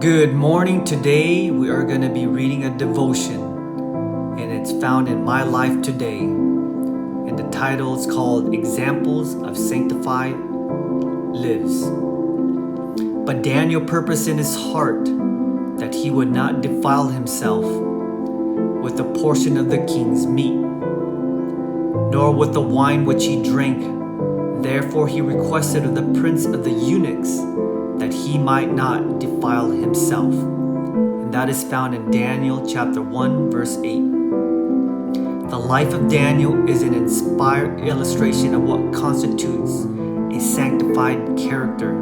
Good morning. Today we are going to be reading a devotion, and it's found in my life today. And the title is called Examples of Sanctified Lives. But Daniel purposed in his heart that he would not defile himself with a portion of the king's meat, nor with the wine which he drank. Therefore he requested of the prince of the eunuchs that he might not defile himself. And that is found in Daniel chapter 1 verse 8. The life of Daniel is an inspired illustration of what constitutes a sanctified character.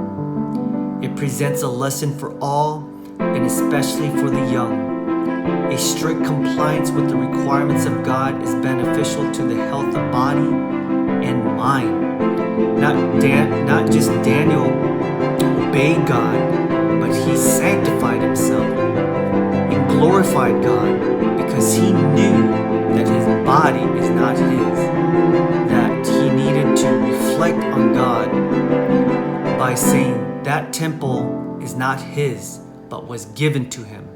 It presents a lesson for all, and especially for the young. A strict compliance with the requirements of God is beneficial to the health of body and mind. Not just Daniel obeyed God, but he sanctified himself and glorified God because he knew that his body is not his, that he needed to reflect on God by saying that temple is not his, but was given to him.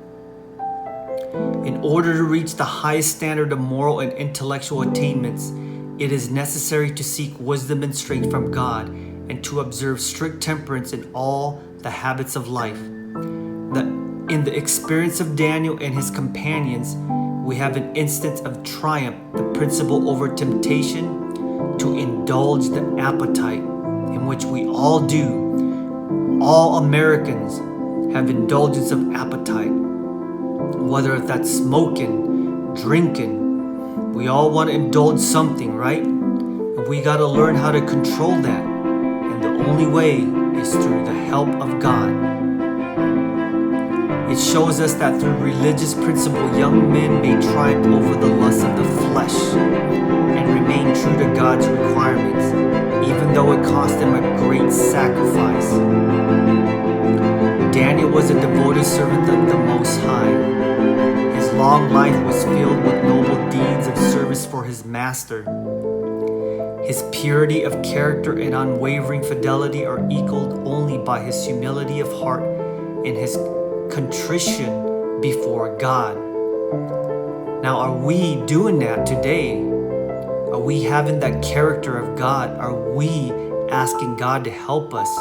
In order to reach the highest standard of moral and intellectual attainments, it is necessary to seek wisdom and strength from God and to observe strict temperance in all the habits of life. In the experience of Daniel and his companions, we have an instance of triumph, the principle over temptation to indulge the appetite, in which we all do. All Americans have indulgence of appetite, whether that's smoking, drinking. We all want to indulge something, right? And we got to learn how to control that. And the only way is through the help of God. It shows us that through religious principle, young men may triumph over the lust of the flesh and remain true to God's requirements, even though it cost them a great sacrifice. Daniel was a devoted servant of the Most High. His long life was filled with noble deeds of service for his master. His purity of character and unwavering fidelity are equaled only by his humility of heart and his contrition before God. Now, are we doing that today? Are we having that character of God? Are we asking God to help us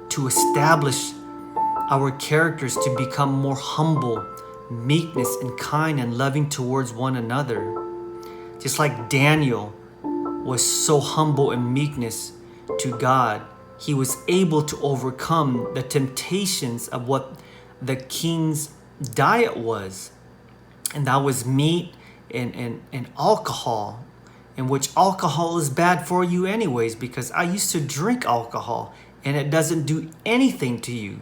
to establish our characters to become more humble, meekness, and kind and loving towards one another? Just like Daniel was so humble in meekness to God, he was able to overcome the temptations of what the king's diet was. And that was meat and alcohol, in which alcohol is bad for you anyways, because I used to drink alcohol and it doesn't do anything to you.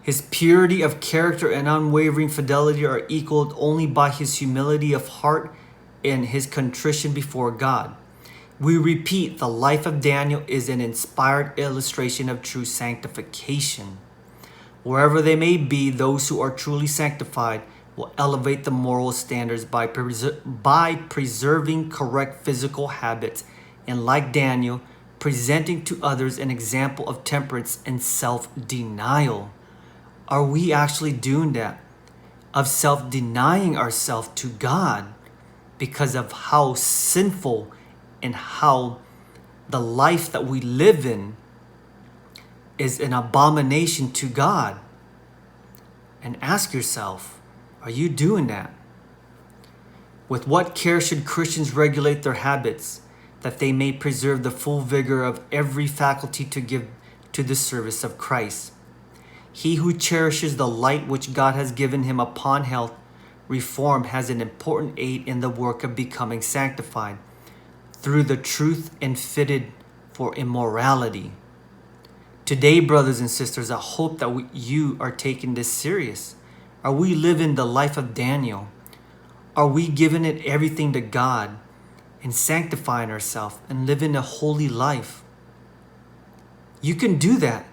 His purity of character and unwavering fidelity are equaled only by his humility of heart and his contrition before God. We repeat, the life of Daniel is an inspired illustration of true sanctification. Wherever they may be, those who are truly sanctified will elevate the moral standards by preserving correct physical habits and, like Daniel, presenting to others an example of temperance and self-denial. Are we actually doing that? Of self-denying ourselves to God because of how sinful and how the life that we live in is an abomination to God. And ask yourself, are you doing that? With what care should Christians regulate their habits, that they may preserve the full vigor of every faculty to give to the service of Christ? He who cherishes the light which God has given him upon health reform has an important aid in the work of becoming sanctified through the truth and fitted for immorality. Today, brothers and sisters, I hope that you are taking this serious. Are we living the life of Daniel? Are we giving it everything to God and sanctifying ourselves and living a holy life? You can do that,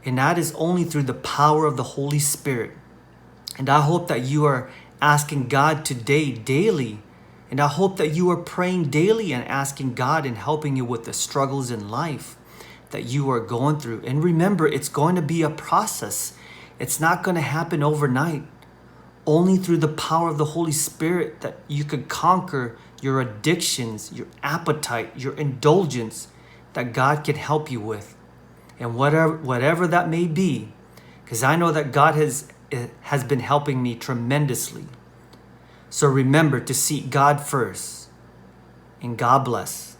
and that is only through the power of the Holy Spirit. And I hope that you are asking God today, daily, and I hope that you are praying daily and asking God and helping you with the struggles in life, that you are going through. And remember, it's going to be a process. It's not going to happen overnight. Only through the power of the Holy Spirit that you could conquer your addictions, your appetite, your indulgence that God can help you with. And whatever that may be, because I know that God has been helping me tremendously. So remember to seek God first. And God bless.